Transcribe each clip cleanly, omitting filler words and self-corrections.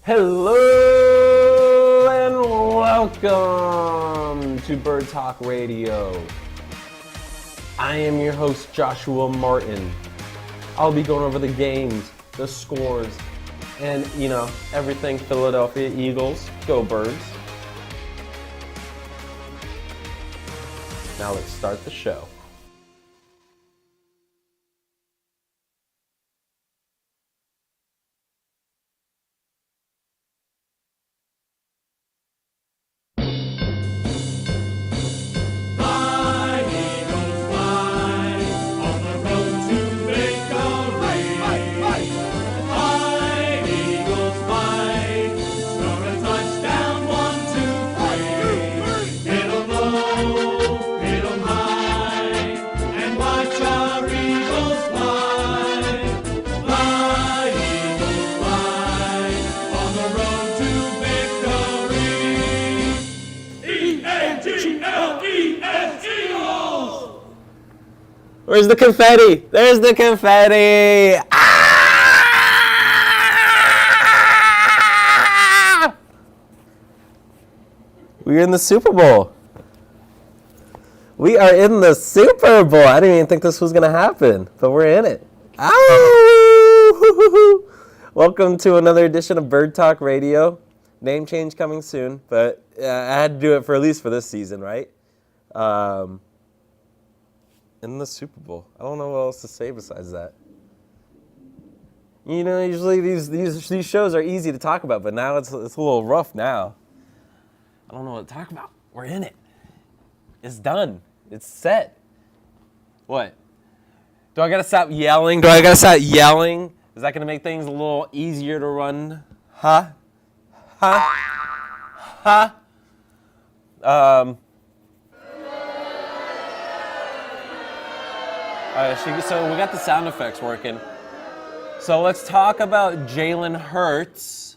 Hello and welcome to Bird Talk Radio. I am your host, Joshua Martin. I'll be going over the games, the scores, and, everything Philadelphia Eagles. Go Birds. Now let's start the show. Where's the confetti? There's the confetti! Ah! We're in the Super Bowl. We are in the Super Bowl. I didn't even think this was going to happen, but we're in it. Oh! Welcome to another edition of Bird Talk Radio. Name change coming soon, but I had to do it for at least for this season, right? In the Super Bowl. I don't know what else to say besides that. Usually these shows are easy to talk about, but now it's a little rough now. I don't know what to talk about. We're in it. It's done. It's set. What? Do I gotta stop yelling? Is that gonna make things a little easier to run? Huh? So we got the sound effects working. So let's talk about Jalen Hurts.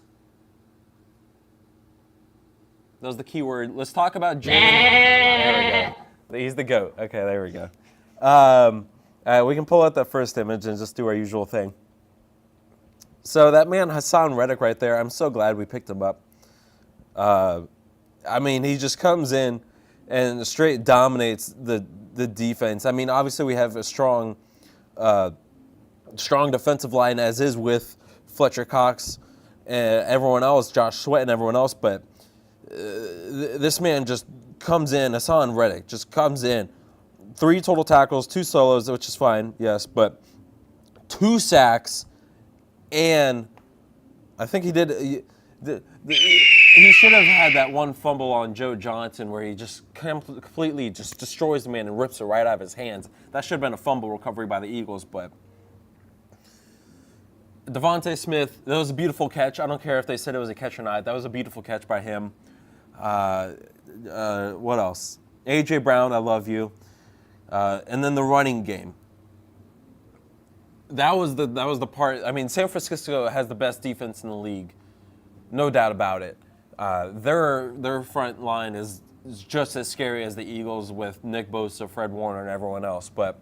That was the key word. Let's talk about Jalen. There we go. He's the GOAT. Okay, there we go. We can pull out that first image and just do our usual thing. So that man, Hassan Reddick right there, I'm so glad we picked him up. He just comes in and straight dominates the defense. Obviously we have a strong defensive line as is with Fletcher Cox and everyone else, Josh Sweat and everyone else, but this man just comes in, Hassan Reddick just comes in, 3 total tackles, 2 solos, which is fine, yes, but 2 sacks, and I think he did. He should have had that one fumble on Joe Johnson where he just completely just destroys the man and rips it right out of his hands. That should have been a fumble recovery by the Eagles, but Devontae Smith, that was a beautiful catch. I don't care if they said it was a catch or not. That was a beautiful catch by him. What else? A.J. Brown, I love you. And then the running game. That was the part. San Francisco has the best defense in the league. No doubt about it. Their front line is just as scary as the Eagles with Nick Bosa, Fred Warner, and everyone else. But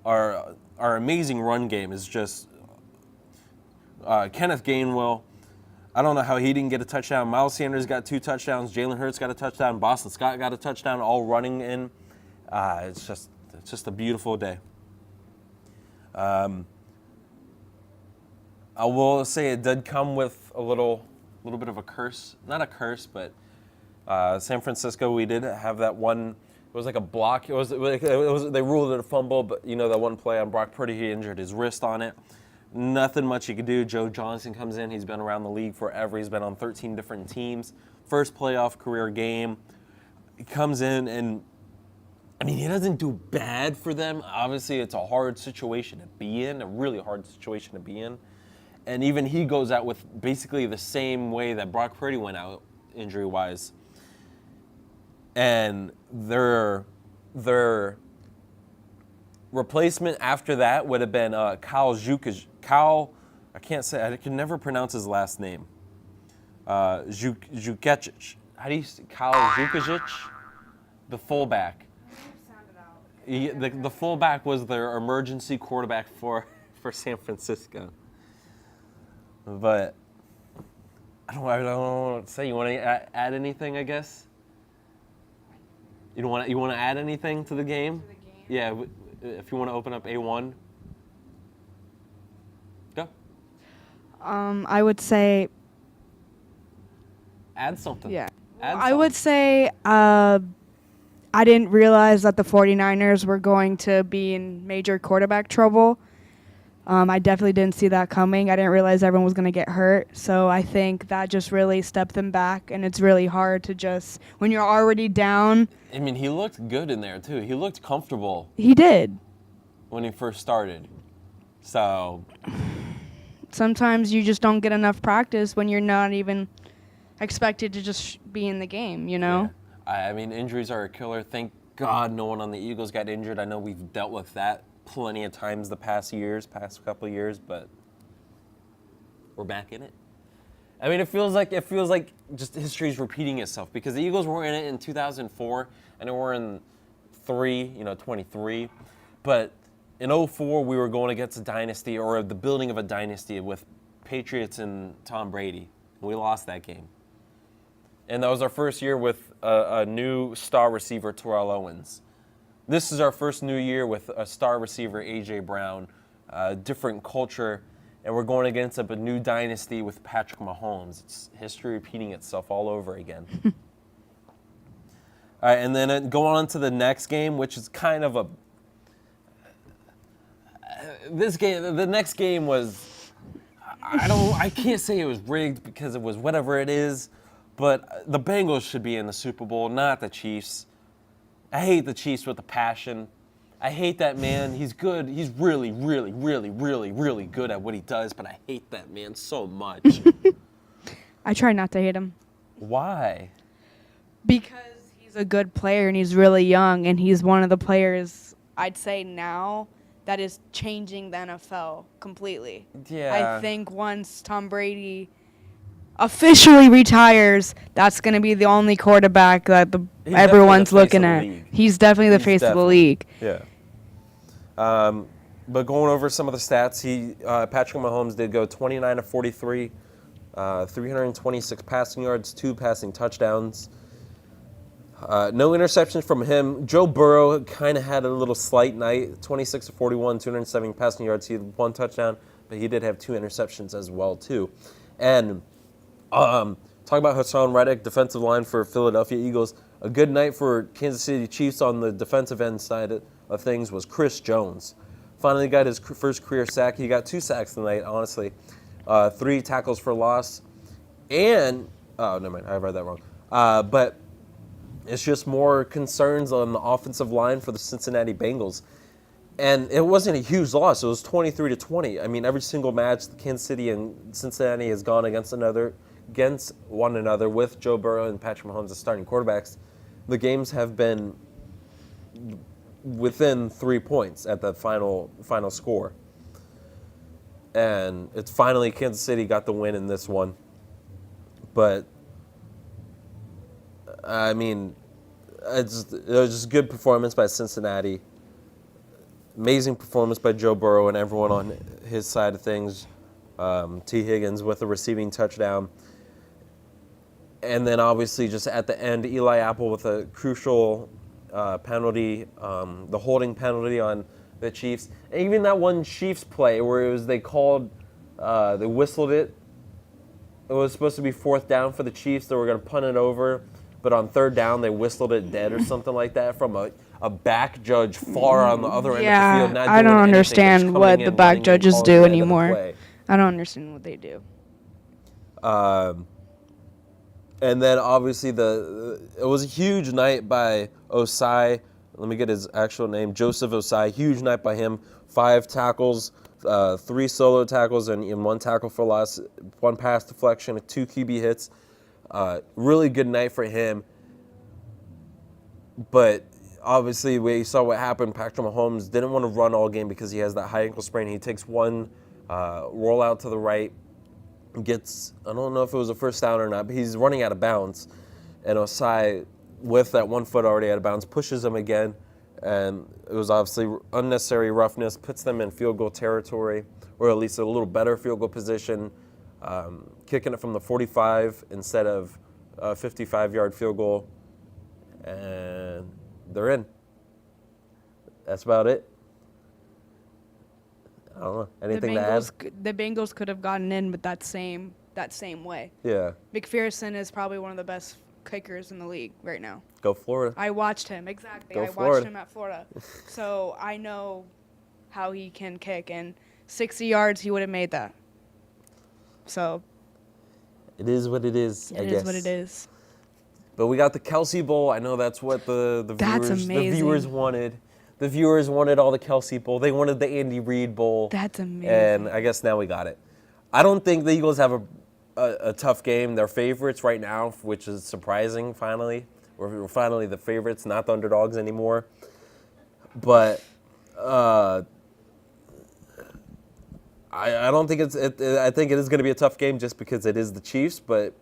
our amazing run game is just Kenneth Gainwell. I don't know how he didn't get a touchdown. Miles Sanders got 2 touchdowns. Jalen Hurts got a touchdown. Boston Scott got a touchdown. All running in. It's just a beautiful day. I will say it did come with a little bit of a curse. Not a curse, but San Francisco, we did have that one. It was like a block. It was they ruled it a fumble, but that one play on Brock Purdy, he injured his wrist on it. Nothing much you could do. Joe Johnson comes in. He's been around the league forever. He's been on 13 different teams. First playoff career game. He comes in and he doesn't do bad for them. Obviously, it's a hard situation to be in, a really hard situation to be in. And even he goes out with basically the same way that Brock Purdy went out injury-wise. And their replacement after that would have been Kyle Jukic. I can never pronounce his last name. Jukic. How do you say Kyle Jukic? The fullback. The fullback was their emergency quarterback for San Francisco. But I don't know what to say. You want to add anything, I guess? You want to add anything to the game? To the game? Yeah, if you want to open up A1. Go. I would say, Add something. yeah. Add I would something. say I didn't realize that the 49ers were going to be in major quarterback trouble. I definitely didn't see that coming. I didn't realize everyone was going to get hurt. So I think that just really stepped them back, and it's really hard to just, when you're already down. I mean, he looked good in there, too. He looked comfortable He did. when he first started. So, Sometimes you just don't get enough practice when you're not even expected to just be in the game, you know? yeah. I mean, injuries are a killer. Thank God no one on the Eagles got injured. I know we've dealt with that plenty of times the past couple of years, but we're back in it. I mean, it feels like just history's repeating itself because the Eagles were in it in 2004 and we're in 23. But in 2004, we were going against a dynasty or the building of a dynasty with Patriots and Tom Brady. We lost that game. And that was our first year with a new star receiver, Terrell Owens. This is our first new year with a star receiver, A.J. Brown, different culture, and we're going against a new dynasty with Patrick Mahomes. It's history repeating itself all over again. All right, and then going on to the next game, which is kind of a... The next game was... I can't say it was rigged because it was whatever it is, but the Bengals should be in the Super Bowl, not the Chiefs. I hate the Chiefs with a passion. I hate that man. He's good. He's really, really, really, really, really good at what he does, but I hate that man so much. I try not to hate him. Why? Because he's a good player and he's really young, and he's one of the players, I'd say now, that is changing the NFL completely. Yeah. I think once Tom Brady officially retires, that's going to be the only quarterback that everyone's looking at. He's definitely the face of the league. Yeah. But going over some of the stats, Patrick Mahomes did go 29 of 43, 326 passing yards, 2 passing touchdowns. No interceptions from him. Joe Burrow kind of had a little slight night, 26 of 41, 270 passing yards. He had 1 touchdown, but he did have 2 interceptions as well, too. And talk about Hassan Reddick, defensive line for Philadelphia Eagles. A good night for Kansas City Chiefs on the defensive end side of things was Chris Jones. Finally got his first career sack. He got 2 sacks tonight, honestly. 3 tackles for loss. And, oh, never mind, I read that wrong. But it's just more concerns on the offensive line for the Cincinnati Bengals. And it wasn't a huge loss. It was 23-20. I mean, every single match, Kansas City and Cincinnati has gone against one another with Joe Burrow and Patrick Mahomes as starting quarterbacks. The games have been within 3 points at the final score. And it's finally Kansas City got the win in this one. But, I mean, it was just good performance by Cincinnati. Amazing performance by Joe Burrow and everyone on his side of things. T. Higgins with a receiving touchdown. And then obviously just at the end, Eli Apple with a crucial penalty, the holding penalty on the Chiefs. And even that one Chiefs play where they whistled it. It was supposed to be 4th down for the Chiefs. They were going to punt it over. But on 3rd down, they whistled it dead or something like that from a back judge far on the other end of the field. Not I don't doing understand anything, what the back judges do anymore. Play. I don't understand what they do. And then obviously it was a huge night by Osai. Let me get his actual name, Joseph Osai. Huge night by him. 5 tackles, 3 solo tackles, and 1 tackle for loss, 1 pass deflection, 2 QB hits. Really good night for him. But obviously we saw what happened. Patrick Mahomes didn't want to run all game because he has that high ankle sprain. He takes 1 rollout to the right, gets, I don't know if it was a first down or not, but he's running out of bounds. And Osai, with that 1 foot already out of bounds, pushes him again. And it was obviously unnecessary roughness, puts them in field goal territory, or at least a little better field goal position. kicking it from the 45 instead of a 55-yard field goal, and they're in. That's about it. I don't know. Anything to add? The Bengals could have gotten in with that same way. Yeah. McPherson is probably one of the best kickers in the league right now. Go Florida. I watched him, exactly. Go I Florida. watched him at Florida. So I know how he can kick, and 60 yards, he would have made that. So it is what it is, I guess. It is what it is. But we got the Kelsey Bowl. I know that's what the viewers wanted. The viewers wanted all the Kelsey Bowl. They wanted the Andy Reid Bowl. That's amazing. And I guess now we got it. I don't think the Eagles have a tough game. They're favorites right now, which is surprising, finally. We're finally the favorites, not the underdogs anymore. But I don't think I think it is going to be a tough game just because it is the Chiefs. But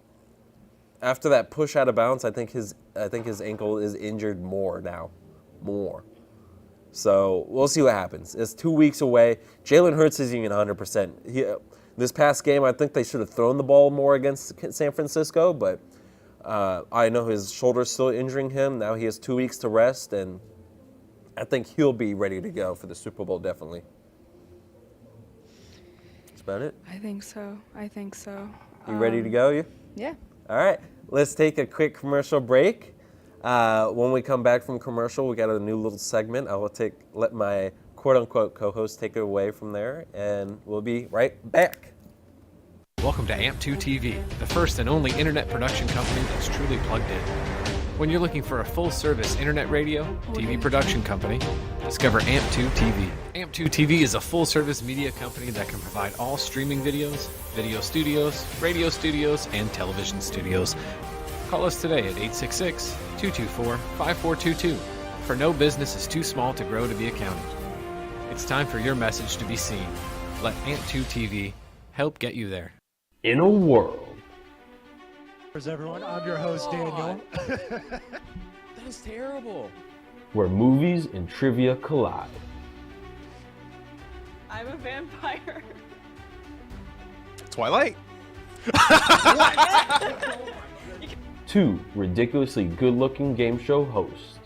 after that push out of bounds, I think his ankle is injured more now. So we'll see what happens. It's 2 weeks away. Jalen Hurts isn't even 100%. This past game, I think they should have thrown the ball more against San Francisco, but I know his shoulder's still injuring him. Now he has 2 weeks to rest, and I think he'll be ready to go for the Super Bowl, definitely. That's about it. I think so. You ready to go, you? Yeah. All right. Let's take a quick commercial break. When we come back from commercial, we got a new little segment. I will let my quote-unquote co-host take it away from there, and we'll be right back. Welcome to AMP2 TV, the first and only internet production company that's truly plugged in. When you're looking for a full-service internet radio, TV production company, discover AMP2 TV. AMP2 TV is a full-service media company that can provide all streaming videos, video studios, radio studios, and television studios. Call us today at 866-224-5422, for no business is too small to grow to be accounted. It's time for your message to be seen. Let AMP2 TV help get you there. In a world. Here's everyone. I'm your host, Daniel. That is terrible. Where movies and trivia collide. I'm a vampire. Twilight. Two ridiculously good-looking game show hosts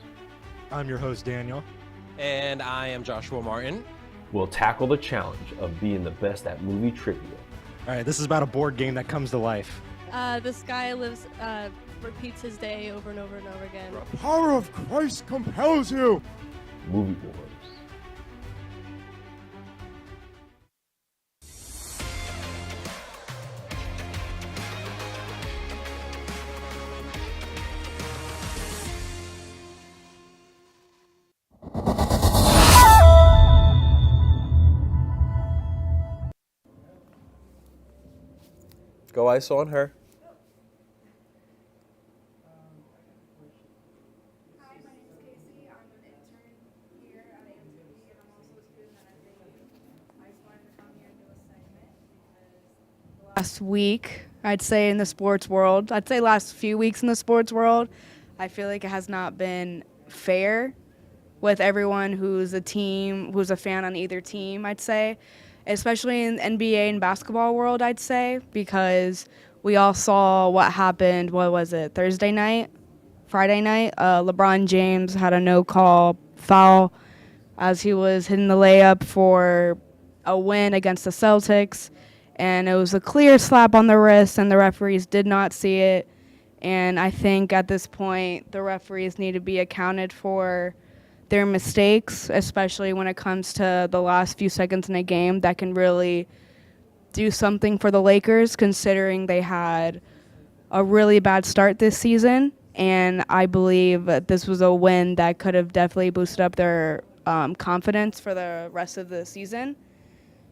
I'm your host, Daniel. And I am Joshua Martin. will tackle the challenge of being the best at movie trivia. All right, this is about a board game that comes to life. This guy repeats his day over and over and over again. The power of Christ compels you. Movie Wars. Go ISO on her. Hi, my name is Casey. I'm an intern here at AMTV, and I'm also a student at FAU. I just wanted to come here and do a segment because last week, I'd say in the sports world, I'd say last few weeks in the sports world, I feel like it has not been fair with everyone who's a fan on either team, I'd say. Especially in NBA and basketball world, I'd say, because we all saw what happened, Friday night? LeBron James had a no-call foul as he was hitting the layup for a win against the Celtics, and it was a clear slap on the wrist, and the referees did not see it. And I think at this point, the referees need to be accounted for their mistakes, especially when it comes to the last few seconds in a game that can really do something for the Lakers, considering they had a really bad start this season. And I believe that this was a win that could have definitely boosted up their confidence for the rest of the season,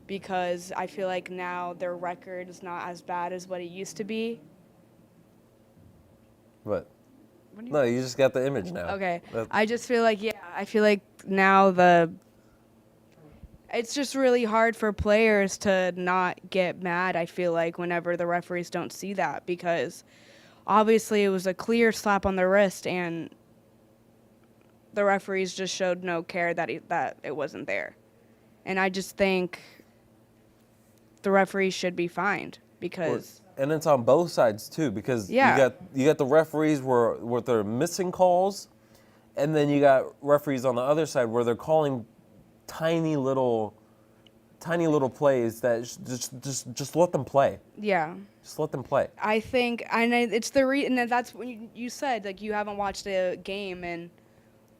because I feel like now their record is not as bad as what it used to be. What? No, you just got the image now. Okay. I just feel like, I feel like now it's just really hard for players to not get mad, I feel like, whenever the referees don't see that, because obviously it was a clear slap on the wrist and the referees just showed no care that it wasn't there. And I just think the referees should be fined, because And it's on both sides too, because Yeah. you got the referees where they're missing calls, and then you got referees on the other side where they're calling tiny little plays that just let them play. yeah. Just let them play. I think, and it's the reason that that's when you said like you haven't watched a game in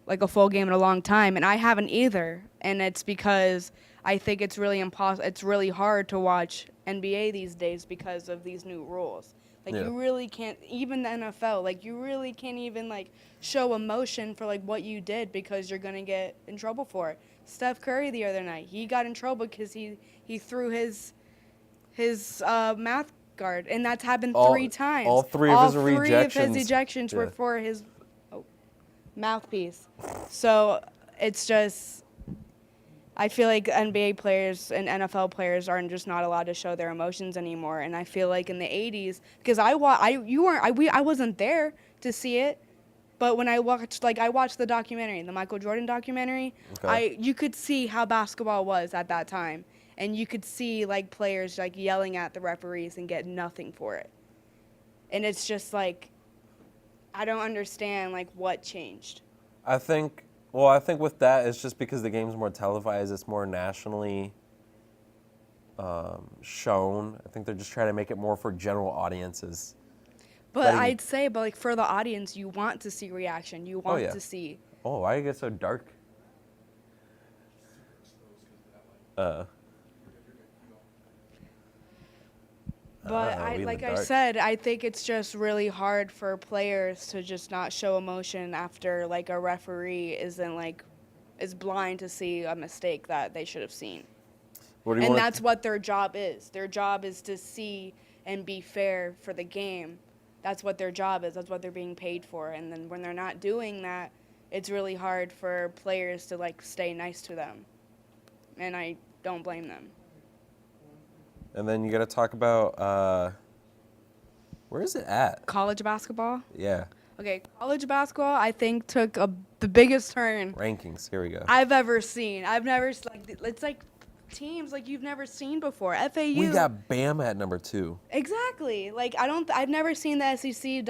like a full game in a long time, and I haven't either, and it's because I think it's really It's really hard to watch NBA these days because of these new rules. Like Yeah. you really can't, even the NFL. Like you really can't even like show emotion for like what you did because you're gonna get in trouble for it. Steph Curry the other night, he got in trouble because he threw his mouth guard, and that's happened 3 times. All three of his ejections were Yeah. for his mouthpiece. So it's just, I feel like NBA players and NFL players are just not allowed to show their emotions anymore. And I feel like in the 80s, because I wasn't there to see it, but when I watched the documentary, the Michael Jordan documentary, Okay. you could see how basketball was at that time. And you could see like players like yelling at the referees and get nothing for it. And it's just like, I don't understand like what changed. I think with that, it's just because the game's more televised, it's more nationally shown. I think they're just trying to make it more for general audiences. But letting- I'd say, like for the audience, you want to see reaction. You want yeah. to see. Oh, why you get so dark? But we in the like I dark. said, I think it's just really hard for players to just not show emotion after like a referee is blind to see a mistake that they should have seen. What do you And want? that's what their job is. Their job is to see and be fair for the game. That's what their job is. That's what they're being paid for. And then when they're not doing that, it's really hard for players to like stay nice to them. And I don't blame them. And then you got to talk about where is it at? College basketball? Yeah, Okay, college basketball I think took the biggest turn rankings. Here we go. I've ever seen. It's like teams like you've never seen before. FAU. We got Bam at number 2. Exactly. Like I've never seen the SEC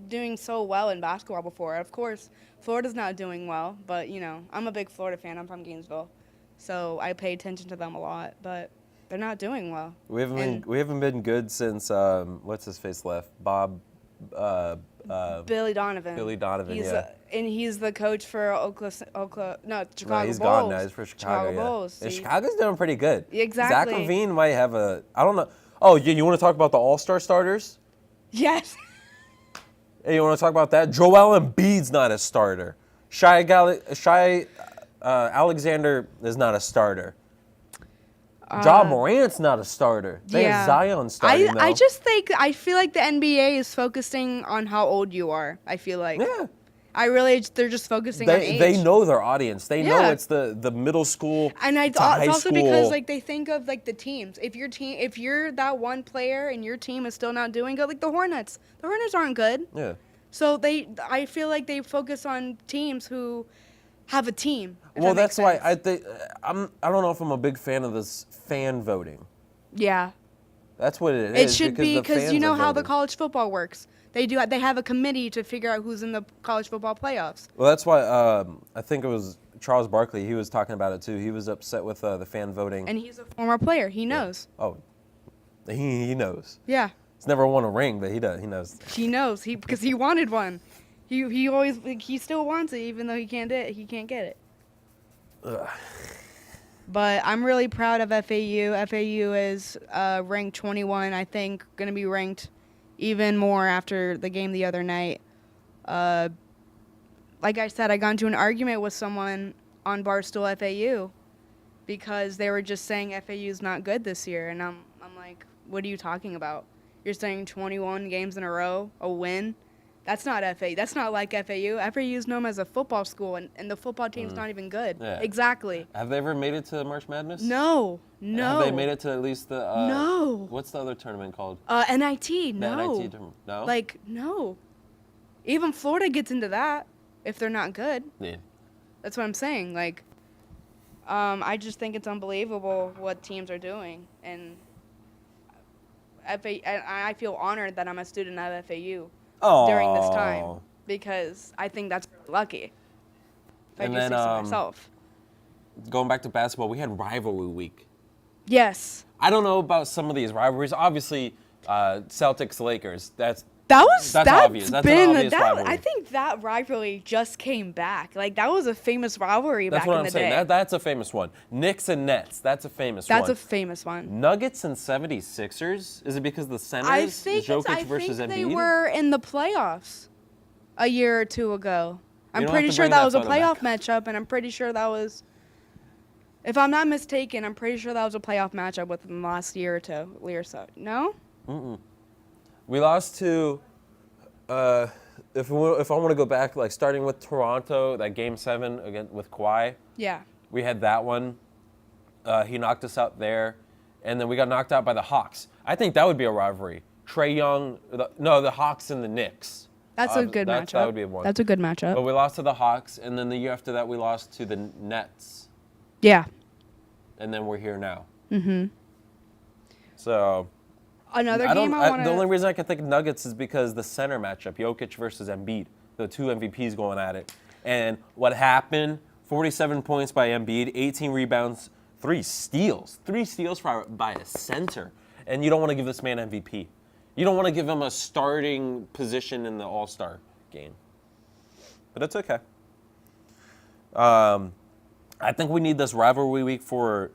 doing so well in basketball before. Of course, Florida's not doing well, but you know, I'm a big Florida fan. I'm from Gainesville. So I pay attention to them a lot, but they're not doing well. We haven't been good since what's his face left? Bob Billy Donovan. Billy Donovan, yeah. And he's the coach for Chicago He's Bulls. gone now. He's for Chicago. Yeah. Bulls. Yeah, See? Chicago's doing pretty good. Exactly. Zach LaVine might have I don't know. Oh, you want to talk about the All-Star starters? Yes. Hey, you want to talk about that? Joel Embiid's not a starter. Shai Alexander is not a starter. Ja Morant's not a starter. They have Zion starting though. I feel like the NBA is focusing on how old you are. I feel like. Yeah. They're just focusing on age. They know their audience. They know Yeah. it's the middle school And to it's high also school. because like they think of like the teams. If you're that one player and your team is still not doing good, like the Hornets. The Hornets aren't good. Yeah. So I feel like they focus on teams who have a team. if Well, that makes that's why sense. I think I don't know if I'm a big fan of this fan voting. Yeah. That's what it It is. should be the because you fans know are how the voting. college football works. They have a committee to figure out who's in the college football playoffs. Well, that's why I think it was Charles Barkley. He was talking about it too. He was upset with the fan voting. And he's a former player. He knows. Oh, he knows. Yeah. He's never won a ring, but he knows. He knows. Because he wanted one. He still wants it even though he can't get it. Ugh. But I'm really proud of FAU. FAU is ranked 21. I think going to be ranked even more after the game the other night. Like I said, I got into an argument with someone on Barstool FAU because they were just saying FAU's not good this year, and I'm like, what are you talking about? You're saying 21 games in a row, a win? That's not FAU. That's not like FAU. FAU is known as a football school, and the football team's not even good. Yeah. Exactly. Have they ever made it to March Madness? No. Have they made it to at least the? No. What's the other tournament called? NIT. No. The NIT tournament. No. Like, no. Even Florida gets into that if they're not good. Yeah. That's what I'm saying. Like, I just think it's unbelievable what teams are doing, and and I feel honored that I'm a student at FAU Oh. during this time because I think that's lucky. If And I do then, say so myself. Going back to basketball, we had rivalry week. Yes. I don't know about some of these rivalries. Obviously, Celtics Lakers. That's That's obvious. That's an obvious rivalry. I think that rivalry just came back. Like, that was a famous rivalry That's back what in I'm the saying. day. That's a famous one. Knicks and Nets. That's a famous one. That's a famous one. Nuggets and 76ers. Is it because of the centers? I think Jokic versus they Embiid? were in the playoffs a year or two ago. I'm don't pretty have to sure bring that that was a photo playoff back. matchup, and I'm pretty sure that was, if I'm not mistaken, I'm pretty sure that was a playoff matchup within the last year or two. No? We lost to. If I want to go back, like starting with Toronto, that Game 7 again with Kawhi, Yeah. we had that one. He knocked us out there, and then we got knocked out by the Hawks. I think that would be a rivalry. Trae Young, the Hawks and the Knicks. That's a good matchup. That would be one. That's a good matchup. But we lost to the Hawks, and then the year after that, we lost to the Nets, Yeah. and then we're here now. So Another I don't. game I want The only to. reason I can think of Nuggets is because the center matchup, Jokic versus Embiid, the two MVPs going at it, and what happened? 47 points by Embiid, 18 rebounds, 3 steals by a center, and you don't want to give this man MVP. You don't want to give him a starting position in the All-Star game, but it's okay. I think we need this rivalry week for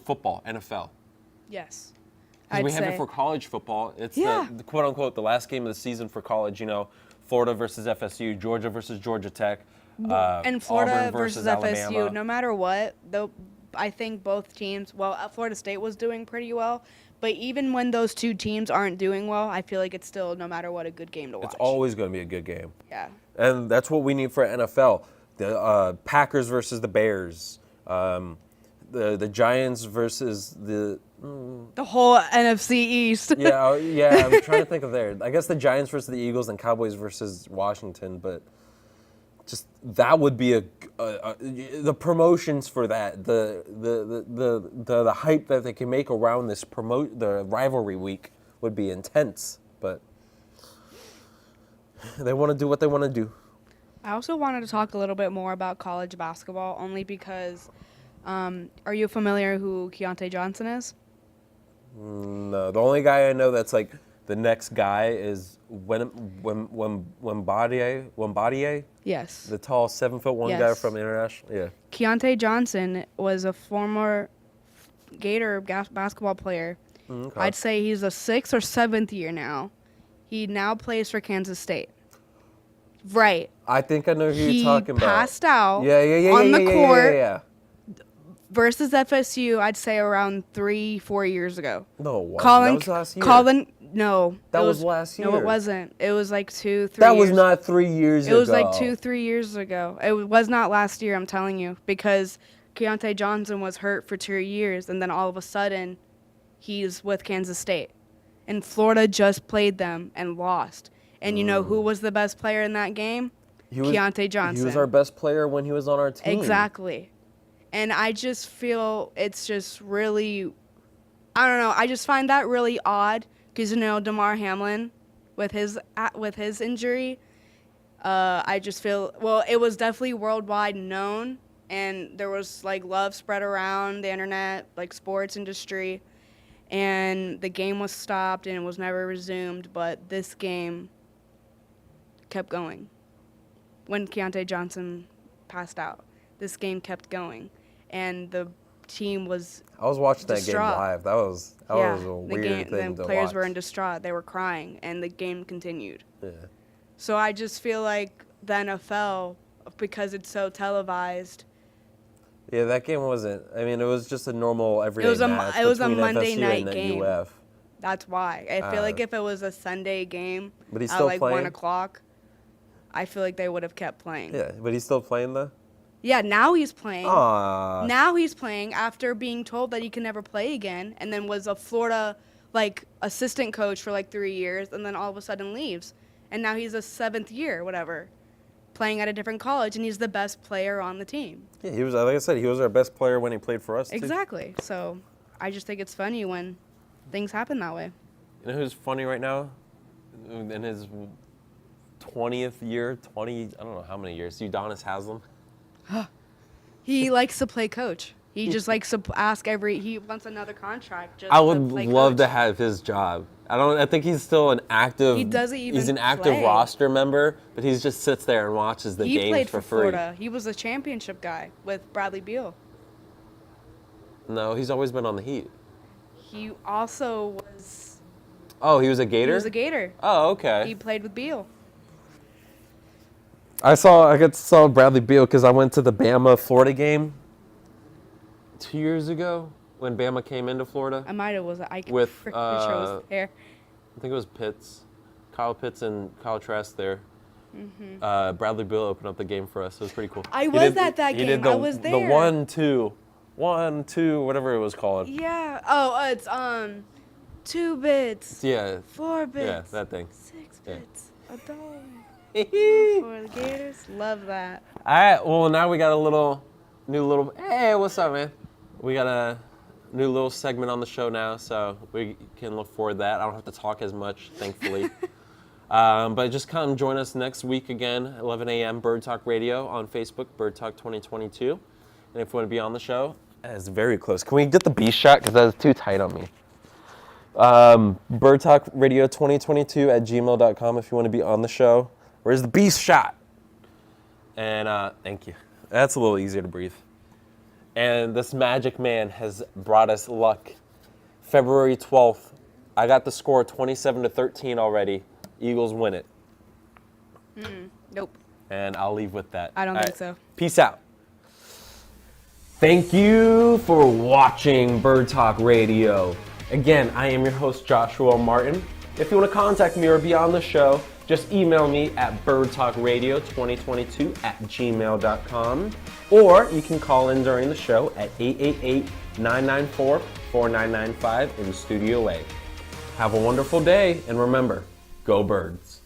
football, NFL. Yes. 'Cause I'd we have say. it for college football. It's Yeah. the quote unquote the last game of the season for college. Florida versus FSU, Georgia versus Georgia Tech, And Florida Auburn versus Alabama. FSU, no matter what, though, I think both teams, Florida State was doing pretty well, but even when those two teams aren't doing well, I feel like it's still, no matter what, a good game to watch. It's always going to be a good game, Yeah. and that's what we need for NFL. The Packers versus the Bears, the Giants versus the The whole NFC East. yeah. I'm trying to think of there. I guess the Giants versus the Eagles and Cowboys versus Washington, but just that would be the promotions for that, the hype that they can make around this the rivalry week would be intense. But they want to do what they want to do. I also wanted to talk a little bit more about college basketball, only because, are you familiar who Keontae Johnson is? No, the only guy I know that's like the next guy is Wembadier, Yes. the tall 7'1" guy Yes. from International. Yeah. Keontae Johnson was a former Gator basketball player. Okay. I'd say he's a 6th or 7th year now. He now plays for Kansas State. Right. I think I know who He you're talking about. passed out Yeah, on the court Yeah. versus FSU, I'd say around 3-4 years ago. No, it wasn't. Colin, That was last year. no. That it was last No, year. it wasn't. It was like 2-3 That years. was not 3 years It ago. was like 2-3 years ago. It was not last year, I'm telling you, because Keontae Johnson was hurt for 2 years, and then all of a sudden, he's with Kansas State. And Florida just played them and lost. And you know who was the best player in that game? Keontae Johnson. He was our best player when he was on our team. Exactly. And I just feel it's just really, I don't know, I just find that really odd because, DeMar Hamlin with his injury, I just feel, it was definitely worldwide known, and there was, love spread around the internet, sports industry, and the game was stopped and it was never resumed, but this game kept going. When Keontae Johnson passed out, this game kept going, and the team was I was watching that distraught. game live. That was a weird thing the to players watch. were in distraught. They were crying, and the game continued. Yeah. So I just feel like the NFL, because it's so televised, Yeah, that game wasn't. I mean, it was just a normal everyday match. it was a between Monday FSU night and the game. UF. that's why. I feel like if it was a Sunday game But he's at still 1 playing? o'clock, I feel like they would have kept playing. Yeah, but he's still playing though. Yeah, now he's playing. Aww. Now he's playing after being told that he can never play again, and then was a Florida assistant coach for 3 years, and then all of a sudden leaves, and now he's a 7th year, whatever, playing at a different college, and he's the best player on the team. Yeah, he was. Like I said, he was our best player when he played for us. Too. Exactly. So I just think it's funny when things happen that way. You know who's funny right now? In his 20th year, I don't know how many years, Udonis Haslam. He likes to play coach. He just likes to ask he wants another contract. Just I to would play love coach. to have his job. I think he's still an active. He doesn't even He's an active play. roster member, but he just sits there and watches the He games played for for free. Florida. He was a championship guy with Bradley Beal. No, he's always been on the Heat. He also was. Oh, he was a Gator? He was a Gator. Oh, okay. He played with Beal. I got to saw Bradley Beal because I went to the Bama Florida game 2 years ago when Bama came into Florida. I might have was. I With, pretty sure I was there. I think it was Kyle Pitts and Kyle Trask there. Bradley Beal opened up the game for us. It was pretty cool. I He was did- at that he game. did the, I was The there. 1-2, whatever it was called. Yeah. Oh, it's 2 bits. Yeah. 4 bits. Yeah, that thing. 6 Yeah. bits. $1 for the Gators. Love that. All right. Well, now we got a new little. Hey, what's up, man? We got a new little segment on the show now, so we can look forward to that. I don't have to talk as much, thankfully. But just come join us next week again, 11 a.m. Bird Talk Radio on Facebook, Bird Talk 2022. And if you want to be on the show, that's very close. Can we get the B shot? Because that is too tight on me. Bird Talk Radio 2022 at gmail.com if you want to be on the show. Where's the beast shot? And thank you. That's a little easier to breathe. And this magic man has brought us luck. February 12th, I got the score 27-13 already. Eagles win it. Nope. And I'll leave with that. I don't All think right. so. Peace out. Thank you for watching Bird Talk Radio. Again, I am your host, Joshua Martin. If you want to contact me or be on the show, just email me at birdtalkradio2022@gmail.com, or you can call in during the show at 888-994-4995 in Studio A. Have a wonderful day, and remember, go Birds.